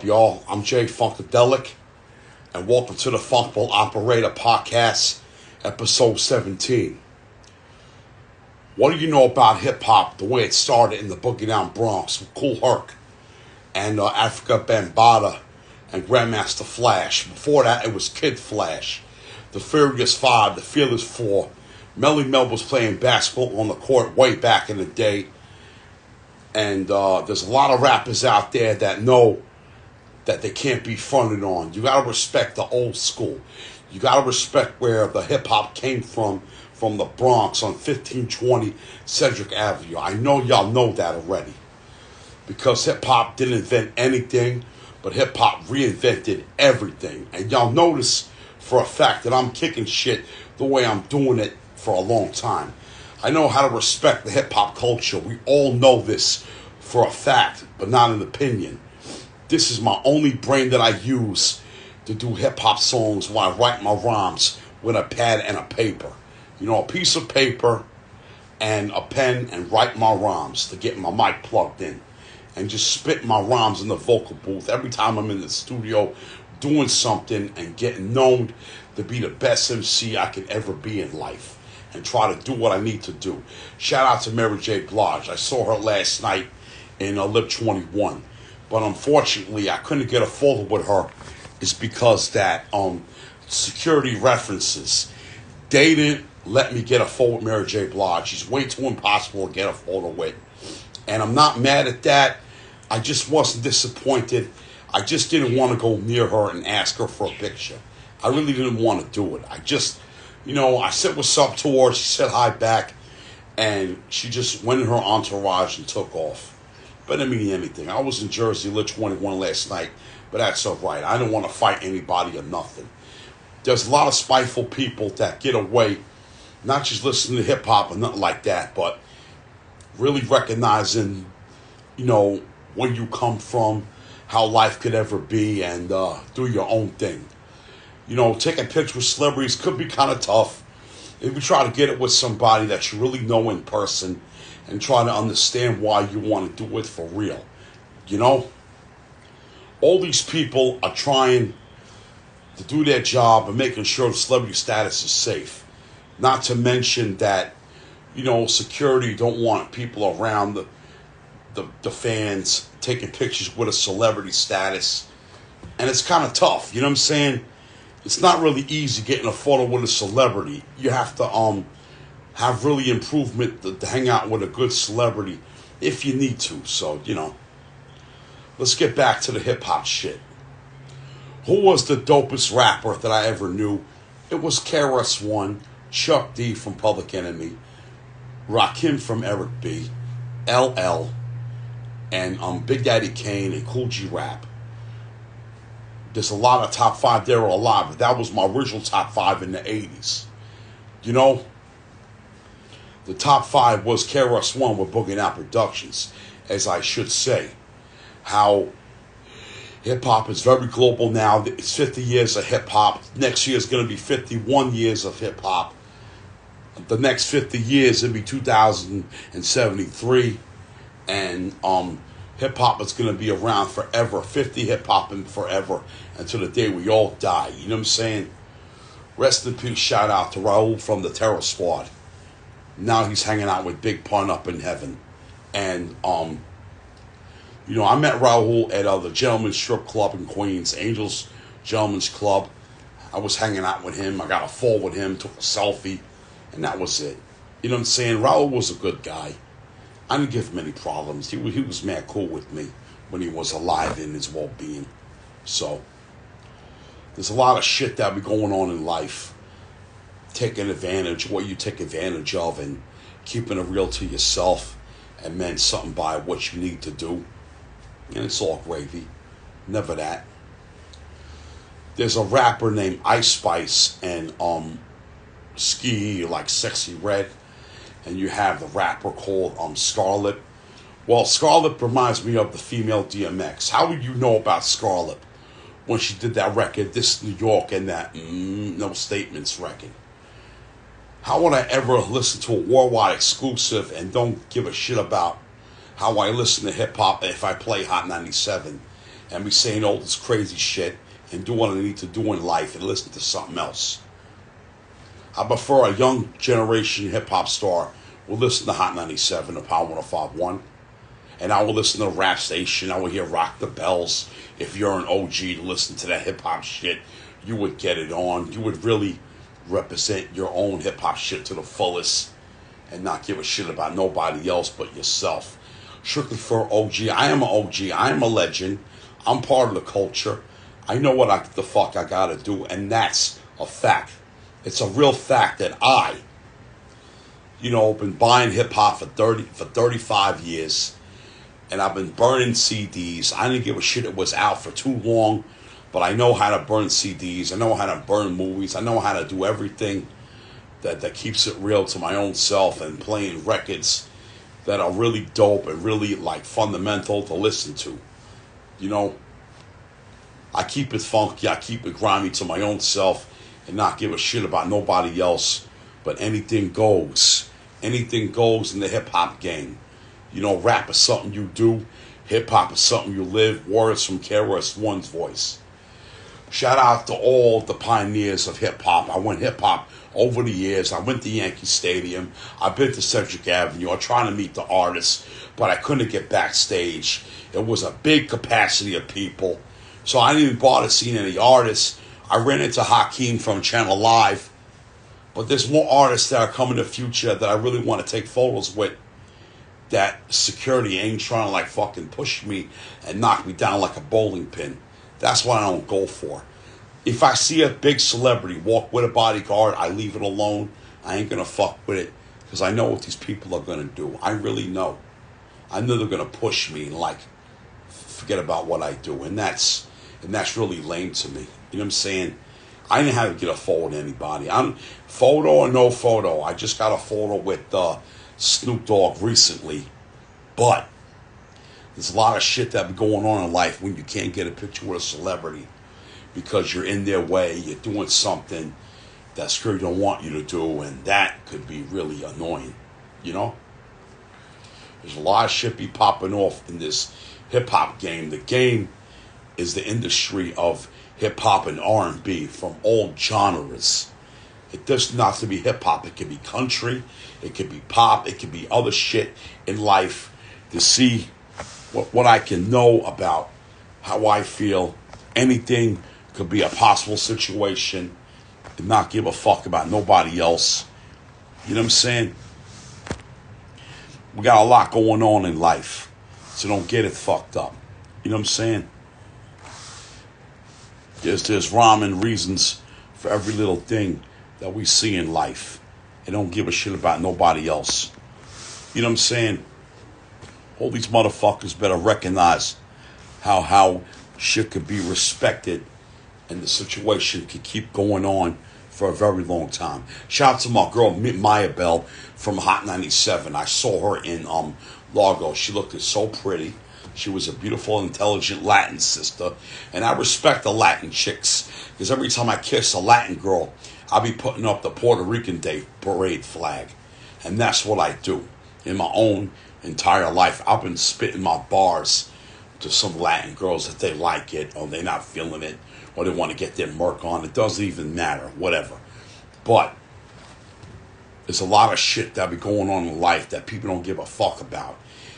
up, y'all? I'm Jay Funkadelic, and welcome to the Funkable Operator Podcast, episode 17. What do you know about hip-hop, the way it started in the Boogie Down Bronx with Kool Herc and Africa Bambaataa and Grandmaster Flash? Before that, it was Kid Flash, the Furious Five, the Fearless Four. Melly Mel was playing basketball on the court way back in the day. And there's a lot of rappers out there that know that they can't be fronted on. You got to respect the old school. You got to respect where the hip-hop came from the Bronx on 1520 Cedric Avenue. I know y'all know that already. Because hip-hop didn't invent anything, but hip-hop reinvented everything. And y'all notice for a fact that I'm kicking shit the way I'm doing it for a long time. I know how to respect the hip-hop culture. We all know this for a fact, but not an opinion. This is my only brain that I use to do hip-hop songs when I write my rhymes with a pad and a paper. You know, a piece of paper and a pen and write my rhymes to get my mic plugged in. And just spit my rhymes in the vocal booth every time I'm in the studio doing something and getting known to be the best MC I could ever be in life. And try to do what I need to do. Shout out to Mary J. Blige. I saw her last night in Lip 21. But unfortunately, I couldn't get a photo with her. It's because that security references, they didn't let me get a photo with Mary J. Blige. She's way too impossible to get a photo with. And I'm not mad at that. I just wasn't disappointed. I just didn't want to go near her and ask her for a picture. I really didn't want to do it. I said what's up to her, she said hi back, and she just went in her entourage and took off. But it didn't mean anything. I was in Jersey, lit 21 last night, but that's all right. I didn't want to fight anybody or nothing. There's a lot of spiteful people that get away, not just listening to hip-hop or nothing like that, but really recognizing, where you come from, how life could ever be, and do your own thing. Taking pictures with celebrities could be kind of tough. If you try to get it with somebody that you really know in person and try to understand why you want to do it for real. All these people are trying to do their job and making sure the celebrity status is safe. Not to mention that, security don't want people around the fans taking pictures with a celebrity status. And it's kind of tough, you know what I'm saying? It's not really easy getting a photo with a celebrity. You have to have really improvement to hang out with a good celebrity if you need to. So, let's get back to the hip-hop shit. Who was the dopest rapper that I ever knew? It was KRS-One, Chuck D from Public Enemy, Rakim from Eric B, LL, and Big Daddy Kane and Cool G Rap. There's a lot of top five there are alive, but that was my original top five in the 80s. The top five was KRS-One with Boogie Down Productions, as I should say. How hip-hop is very global now. It's 50 years of hip-hop. Next year is going to be 51 years of hip-hop. The next 50 years, it'll be 2073. And hip-hop is going to be around forever. 50 hip-hop and forever until the day we all die. You know what I'm saying? Rest in peace, shout out to Raul from the Terror Squad. Now he's hanging out with Big Pun up in heaven. And, I met Raul at the Gentleman's Strip Club in Queens, Angels Gentleman's Club. I was hanging out with him. I got a photo with him, took a selfie, and that was it. You know what I'm saying? Raul was a good guy. I didn't give him any problems. He was mad cool with me when he was alive in his well-being. So, there's a lot of shit that be going on in life. Taking advantage, what you take advantage of, and keeping it real to yourself, and meant something by what you need to do. And it's all gravy. Never that. There's a rapper named Ice Spice and Ski, like Sexy Red. And you have the rapper called Scarlett. Well, Scarlett reminds me of the female DMX. How would you know about Scarlett when she did that record, This New York, and that No Statements record? How would I ever listen to a worldwide exclusive and don't give a shit about how I listen to hip-hop if I play Hot 97 and be saying all this crazy shit and do what I need to do in life and listen to something else. I prefer a young generation hip hop star will listen to Hot 97 or Power 105.1. And I will listen to Rap Station. I will hear Rock the Bells. If you're an OG to listen to that hip hop shit, you would get it on. You would really represent your own hip hop shit to the fullest and not give a shit about nobody else but yourself. Strictly for OG. I am an OG. I am a legend. I'm part of the culture. I know what the fuck I gotta do, and that's a fact. It's a real fact that I, been buying hip hop for 35 years, and I've been burning CDs. I didn't give a shit it was out for too long, but I know how to burn CDs. I know how to burn movies. I know how to do everything that keeps it real to my own self, and playing records that are really dope and really like fundamental to listen to. I keep it funky, I keep it grimy to my own self and not give a shit about nobody else, but anything goes. Anything goes in the hip-hop game. Rap is something you do, hip-hop is something you live, words from KRS-One's voice. Shout out to all the pioneers of hip-hop. I went hip-hop over the years. I went to Yankee Stadium. I've been to Cedric Avenue. I tried to meet the artists, but I couldn't get backstage. It was a big capacity of people. So I didn't even bother seeing any artists. I ran into Hakeem from Channel Live. But there's more artists that are coming in the future that I really want to take photos with. That security ain't trying to fucking push me and knock me down like a bowling pin. That's what I don't go for. If I see a big celebrity walk with a bodyguard, I leave it alone. I ain't going to fuck with it because I know what these people are going to do. I really know. I know they're going to push me and forget about what I do. And that's really lame to me. You know what I'm saying? I didn't have to get a photo with anybody. Photo or no photo. I just got a photo with Snoop Dogg recently. But there's a lot of shit that be going on in life when you can't get a picture with a celebrity because you're in their way, you're doing something that security don't want you to do, and that could be really annoying, There's a lot of shit be popping off in this hip-hop game. The game is the industry of hip-hop and R&B from all genres. It doesn't have to be hip-hop. It could be country, it could be pop, it could be other shit in life to see what I can know about how I feel. Anything could be a possible situation and not give a fuck about nobody else. You know what I'm saying? We got a lot going on in life, so don't get it fucked up. You know what I'm saying? There's rhyme and reasons for every little thing that we see in life. And don't give a shit about nobody else. You know what I'm saying? All these motherfuckers better recognize how shit could be respected and the situation could keep going on for a very long time. Shout out to my girl Maya Bell from Hot 97. I saw her in Largo. She looked so pretty. She was a beautiful, intelligent Latin sister. And I respect the Latin chicks. Because every time I kiss a Latin girl, I'll be putting up the Puerto Rican Day parade flag. And that's what I do. In my own entire life, I've been spitting my bars to some Latin girls that they like it, or they're not feeling it, or they want to get their murk on. It doesn't even matter, whatever. But there's a lot of shit that be going on in life that people don't give a fuck about.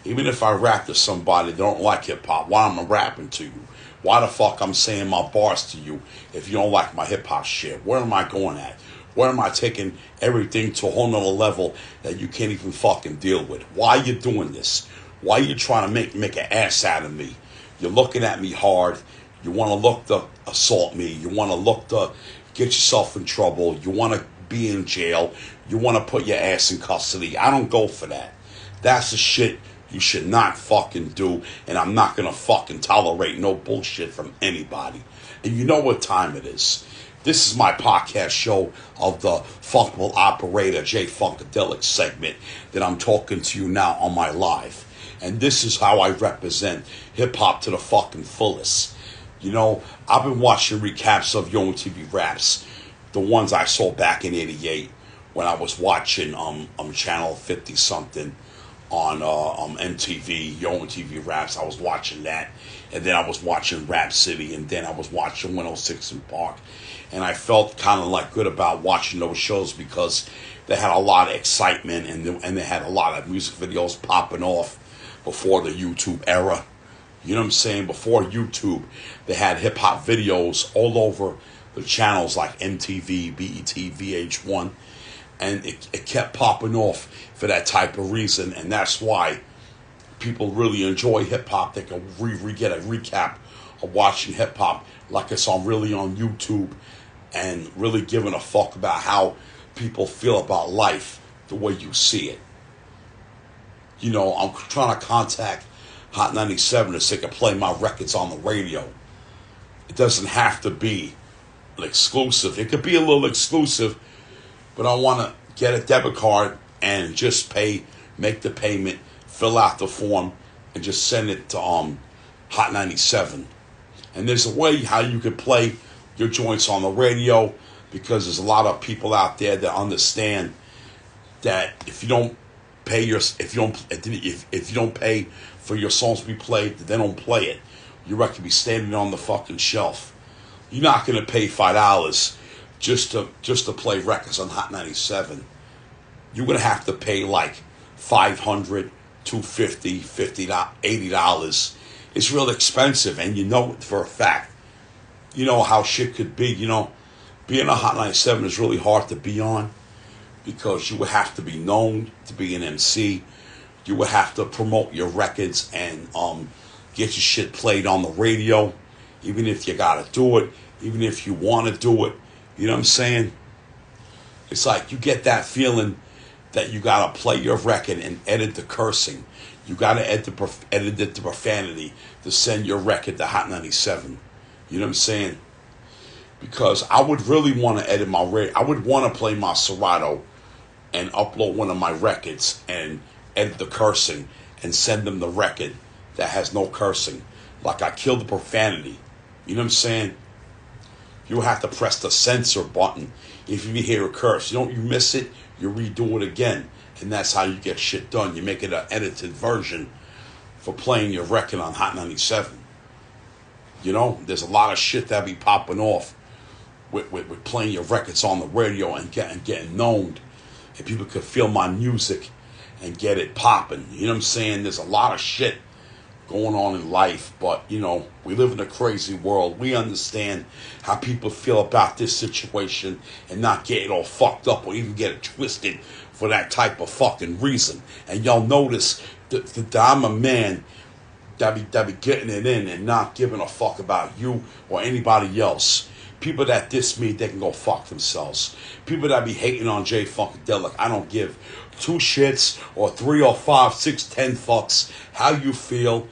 Even if I rap to somebody that don't like hip-hop, why am I rapping to you? Why the fuck I'm saying my bars to you if you don't like my hip-hop shit? Where am I going at? Where am I taking everything to a whole nother level that you can't even fucking deal with? Why are you doing this? Why are you trying to make an ass out of me? You're looking at me hard. You want to look to assault me. You want to look to get yourself in trouble. You want to be in jail. You want to put your ass in custody. I don't go for that. That's the shit you should not fucking do, and I'm not going to fucking tolerate no bullshit from anybody. And you know what time it is. This is my podcast show of the Funkable Operator, J Funkadelic segment that I'm talking to you now on my live. And this is how I represent hip-hop to the fucking fullest. I've been watching recaps of Yo MTV Raps, the ones I saw back in '88 when I was watching Channel 50-something on MTV, Yo MTV Raps. I was watching that, and then I was watching Rap City, and then I was watching 106 in Park, and I felt kind of like good about watching those shows because they had a lot of excitement, and they had a lot of music videos popping off before the YouTube era. You know what I'm saying? Before YouTube, they had hip hop videos all over the channels like MTV, BET, VH1, and it kept popping off for that type of reason, and that's why people really enjoy hip hop. They can get a recap of watching hip hop like it's really on YouTube, and really giving a fuck about how people feel about life the way you see it. You know, I'm trying to contact Hot 97 to say I can play my records on the radio. It doesn't have to be an exclusive. It could be a little exclusive, but I want to get a debit card and just make the payment, fill out the form, and just send it to Hot 97. And there's a way how you can play your joints on the radio, because there's a lot of people out there that understand that if you don't pay for your songs to be played, they don't play it. Your record be standing on the fucking shelf. You're not gonna pay $5 just to play records on Hot 97. You're gonna have to pay like $500, $250, $50, $80. It's real expensive, and you know it for a fact. You know how shit could be. You know, being a Hot 97 is really hard to be on, because you would have to be known to be an MC. You would have to promote your records and get your shit played on the radio, even if you gotta do it, even if you want to do it. You know what I'm saying? It's like you get that feeling that you gotta play your record and edit the cursing. You gotta edit the profanity to send your record to Hot 97. You know what I'm saying? Because I would really want to edit my I would want to play my Serato and upload one of my records and edit the cursing and send them the record that has no cursing. Like I killed the profanity. You know what I'm saying? You have to press the censor button if you hear a curse. You miss it, you redo it again. And that's how you get shit done. You make it an edited version for playing your record on Hot 97. You know, there's a lot of shit that be popping off with playing your records on the radio and getting known. And people could feel my music and get it popping. You know what I'm saying? There's a lot of shit going on in life, but, you know, we live in a crazy world. We understand how people feel about this situation and not get it all fucked up or even get it twisted for that type of fucking reason. And y'all notice that I'm a man that be getting it in and not giving a fuck about you or anybody else. People that diss me, they can go fuck themselves. People that be hating on Jay Funkadelic, I don't give 2 shits or 3 or 5, 6, 10 fucks how you feel.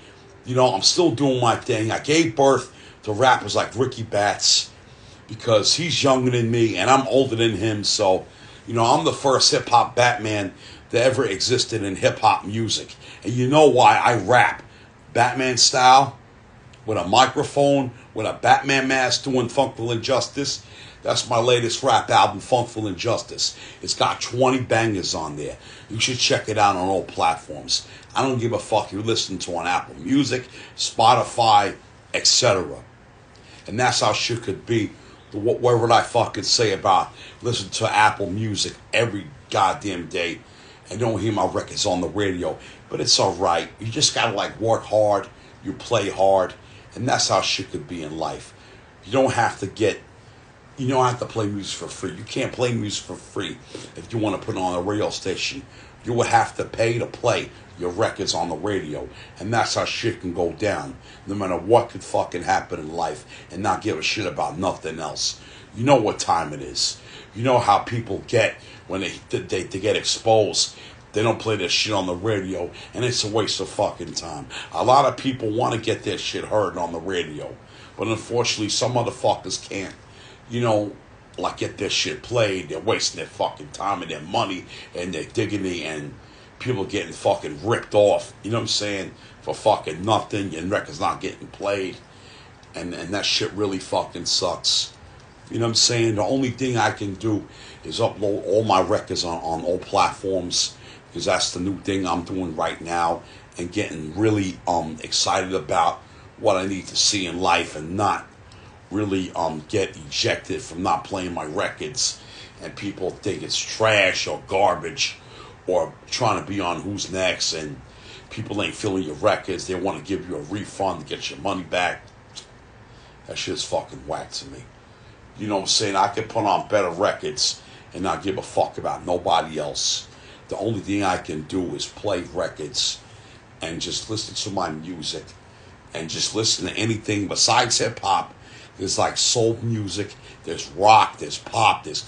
You know, I'm still doing my thing. I gave birth to rappers like Ricky Batts because he's younger than me and I'm older than him. So, you know, I'm the first hip-hop Batman that ever existed in hip-hop music. And you know why I rap Batman style, with a microphone, with a Batman mask doing Funkable Injustice. That's my latest rap album, Funkable Injustice. It's got 20 bangers on there. You should check it out on all platforms. I don't give a fuck you listen to on Apple Music, Spotify, etc. And that's how shit could be. What would I fucking say about listen to Apple Music every goddamn day and don't hear my records on the radio? But it's alright. You just gotta like work hard, you play hard, and that's how shit could be in life. You don't have to play music for free. You can't play music for free if you want to put it on a radio station. You would have to pay to play your records on the radio. And that's how shit can go down. No matter what could fucking happen in life and not give a shit about nothing else. You know what time it is. You know how people get when they get exposed. They don't play their shit on the radio, and it's a waste of fucking time. A lot of people want to get their shit heard on the radio, but unfortunately, some motherfuckers can't, you know, like get their shit played. They're wasting their fucking time and their money and their dignity, and people getting fucking ripped off, you know what I'm saying, for fucking nothing, and records not getting played, and that shit really fucking sucks. You know what I'm saying? The only thing I can do is upload all my records on all platforms, because that's the new thing I'm doing right now and getting really excited about what I need to see in life and not really get ejected from not playing my records, and people think it's trash or garbage, or trying to be on Who's Next, and people ain't feeling your records. They want to give you a refund to get your money back. That shit's fucking whack to me. You know what I'm saying? I can put on better records and not give a fuck about nobody else. The only thing I can do is play records and just listen to my music and just listen to anything besides hip hop. There's like soul music, there's rock, there's pop, there's